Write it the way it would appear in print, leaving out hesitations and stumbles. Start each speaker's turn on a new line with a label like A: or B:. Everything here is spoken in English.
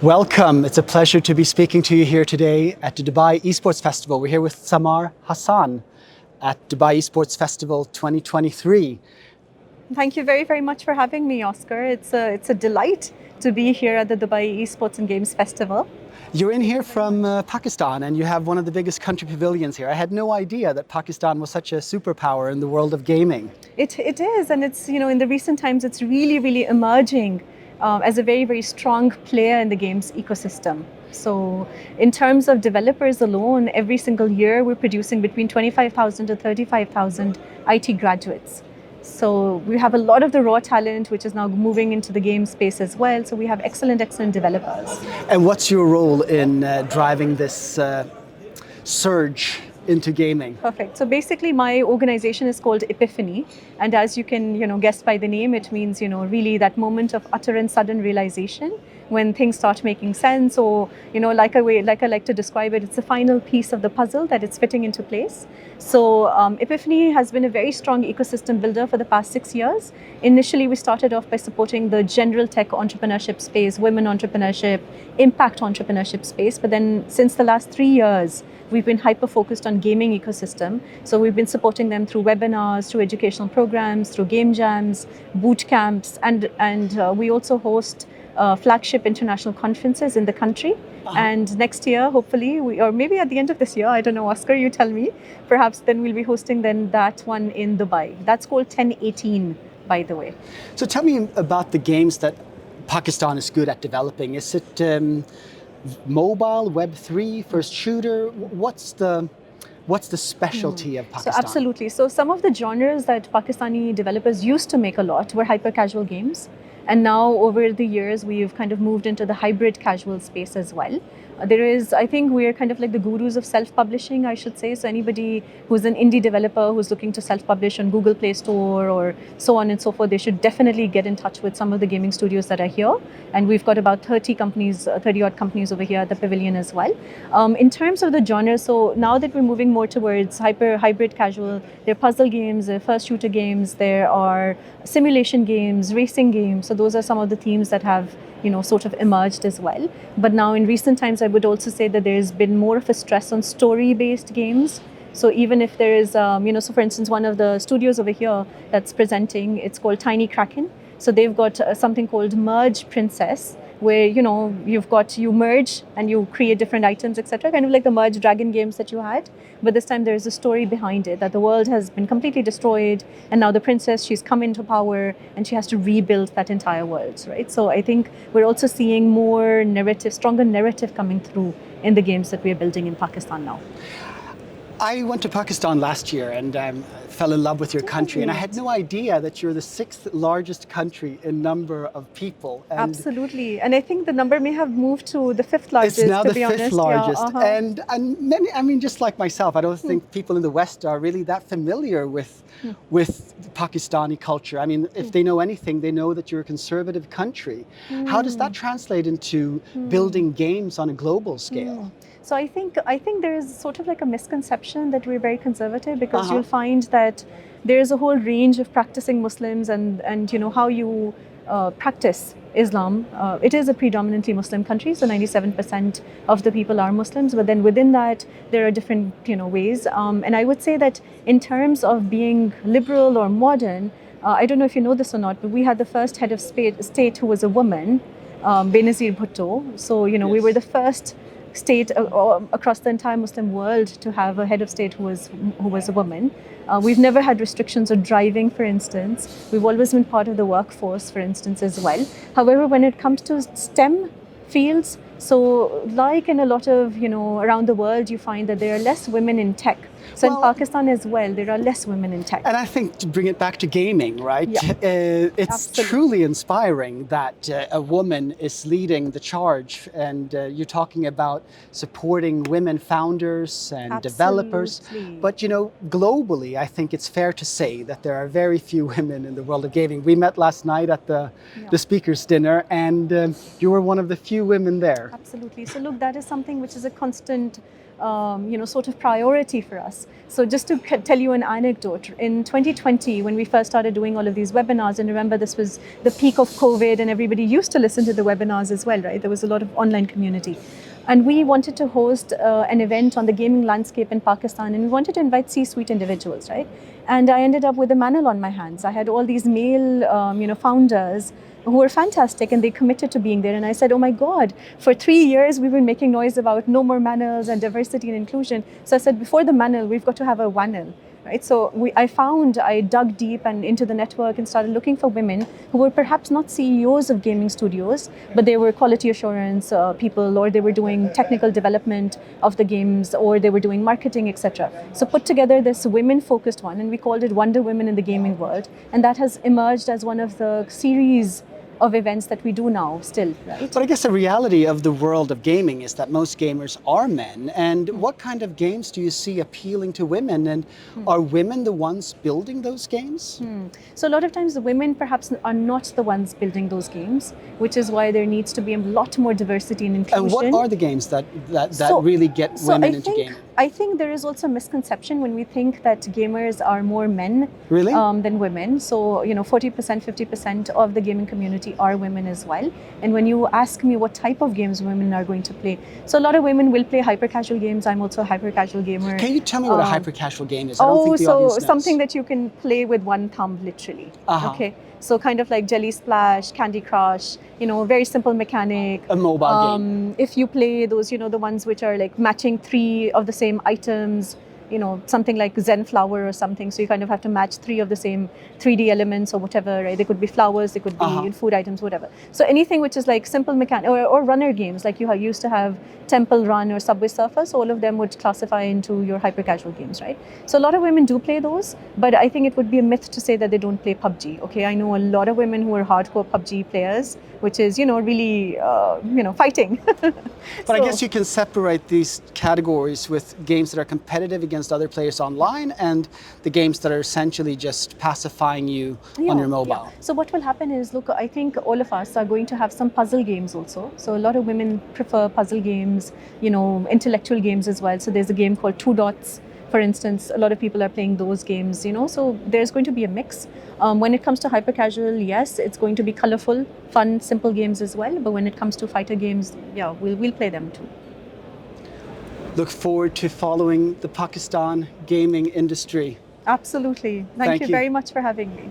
A: Welcome. It's a pleasure to be speaking to you here today at the Dubai Esports Festival. We're here with Samar Hasan at Dubai Esports Festival 2023.
B: Thank you very, very much for having me, Oscar. It's a delight to be here at the Dubai Esports and Games Festival.
A: You're in here from Pakistan and you have one of the biggest country pavilions here. I had no idea that Pakistan was such a superpower in the world of gaming.
B: It is, and it's, in the recent times, it's really, really emerging as a very, very strong player in the games ecosystem. So in terms of developers alone, every single year we're producing between 25,000 to 35,000 IT graduates. So we have a lot of the raw talent, which is now moving into the game space as well. So we have excellent developers.
A: And what's your role in driving this surge into gaming?
B: Perfect. So basically my organization is called Epiphany. And as you can, guess by the name, it means, really that moment of utter and sudden realization when things start making sense, or, like I like to describe it, it's the final piece of the puzzle that it's fitting into place. So Epiphany has been a very strong ecosystem builder for the past 6 years. Initially, we started off by supporting the general tech entrepreneurship space, women entrepreneurship, impact entrepreneurship space. But then since the last 3 years, we've been hyper-focused on gaming ecosystem. So we've been supporting them through webinars, through educational programs, through game jams, boot camps, and we also host flagship international conferences in the country. And next year, hopefully, or maybe at the end of this year, I don't know, Oscar, you tell me, perhaps then we'll be hosting then that one in Dubai. That's called 1018, by the way.
A: So tell me about the games that Pakistan is good at developing. Is it mobile, Web3, first shooter? What's the specialty of Pakistan?
B: So absolutely. So some of the genres that Pakistani developers used to make a lot were hyper-casual games. And now over the years, we've kind of moved into the hybrid casual space as well. I think we're kind of like the gurus of self-publishing, I should say. So anybody who's an indie developer who's looking to self-publish on Google Play Store or so on and so forth, they should definitely get in touch with some of the gaming studios that are here. And we've got about 30 odd companies over here at the pavilion as well. In terms of the genre, so now that we're moving more towards hybrid casual, there are puzzle games, there are first shooter games, there are simulation games, racing games. So those are some of the themes that have sort of emerged as well. But now in recent times, I would also say that there's been more of a stress on story-based games. So even if there is, so for instance, one of the studios over here that's presenting, it's called Tiny Kraken. So they've got something called Merge Princess, where, you merge and you create different items, etc. Kind of like the Merge Dragon games that you had. But this time there is a story behind it, that the world has been completely destroyed. And now the princess, she's come into power and she has to rebuild that entire world, right? So I think we're also seeing more stronger narrative coming through in the games that we're building in Pakistan now.
A: I went to Pakistan last year and fell in love with your country, and I had no idea that you're the 6th largest country in number of people. And
B: absolutely, and I think the number may have moved to the 5th largest.
A: It's now
B: to
A: the
B: be
A: 5th
B: honest.
A: largest,
B: Yeah,
A: and many, just like myself, I don't think people in the West are really that familiar with Pakistani culture. I mean, if they know anything, they know that you're a conservative country. How does that translate into building games on a global scale?
B: So I think there is sort of like a misconception that we're very conservative, because you'll find that there is a whole range of practicing Muslims and how you practice Islam. It is a predominantly Muslim country, so 97% of the people are Muslims. But then within that, there are different ways. And I would say that in terms of being liberal or modern, I don't know if you know this or not, but we had the first head of state who was a woman, Benazir Bhutto. So we were the first state across the entire Muslim world to have a head of state who was a woman. We've never had restrictions on driving, for instance. We've always been part of the workforce, for instance, as well. However, when it comes to STEM fields, so like in a lot of, around the world, you find that there are less women in tech. So in Pakistan as well, there are less women in tech.
A: And I think to bring it back to gaming, right?
B: Yeah.
A: It's
B: Absolutely.
A: truly inspiring that a woman is leading the charge, and you're talking about supporting women founders and developers. But globally, I think it's fair to say that there are very few women in the world of gaming. We met last night at the speakers' dinner, and you were one of the few women there.
B: Absolutely. So look, that is something which is a constant sort of priority for us. So just to tell you an anecdote, in 2020, when we first started doing all of these webinars, and remember this was the peak of COVID and everybody used to listen to the webinars as well, right? There was a lot of online community. And we wanted to host an event on the gaming landscape in Pakistan, and we wanted to invite C-suite individuals, right? And I ended up with a manel on my hands. I had all these male, founders who were fantastic, and they committed to being there. And I said, oh my God, for 3 years we've been making noise about no more manels and diversity and inclusion. So I said, before the manel, we've got to have a wanel. Right? So I dug deep and into the network and started looking for women who were perhaps not CEOs of gaming studios, but they were quality assurance people, or they were doing technical development of the games, or they were doing marketing, etc. So put together this women-focused one, and we called it Wonder Women in the Gaming World, and that has emerged as one of the series of events that we do now still, right?
A: But I guess the reality of the world of gaming is that most gamers are men. And what kind of games do you see appealing to women? And are women the ones building those games?
B: So a lot of times the women perhaps are not the ones building those games, which is why there needs to be a lot more diversity and inclusion.
A: And what are the games that really get women into gaming?
B: I think there is also a misconception when we think that gamers are more men than women. So, 40%, 50% of the gaming community are women as well. And when you ask me what type of games women are going to play, so a lot of women will play hyper-casual games. I'm also a hyper-casual gamer.
A: Can you tell me what a hyper-casual game is? I don't think the audience knows.
B: Something that you can play with one thumb, literally. Okay. So kind of like Jelly Splash, Candy Crush, very simple mechanic.
A: A mobile game.
B: If you play those, the ones which are like matching 3 of the same items, something like Zen Flower or something. So you kind of have to match 3 of the same 3D elements or whatever, right? They could be flowers, they could be food items, whatever. So anything which is like simple mechanic or runner games, like you used to have Temple Run or Subway Surfers, all of them would classify into your hyper-casual games, right? So a lot of women do play those, but I think it would be a myth to say that they don't play PUBG, okay? I know a lot of women who are hardcore PUBG players, which is, really, fighting.
A: But I guess you can separate these categories with games that are competitive against other players online and the games that are essentially just pacifying you on your mobile.
B: Yeah. So what will happen is, look, I think all of us are going to have some puzzle games also. So a lot of women prefer puzzle games, intellectual games as well. So there's a game called Two Dots, for instance. A lot of people are playing those games, so there's going to be a mix. When it comes to hyper-casual, yes, it's going to be colorful, fun, simple games as well. But when it comes to fighter games, yeah, we'll play them too.
A: Look forward to following the Pakistan gaming industry.
B: Absolutely. Thank you very much for having me.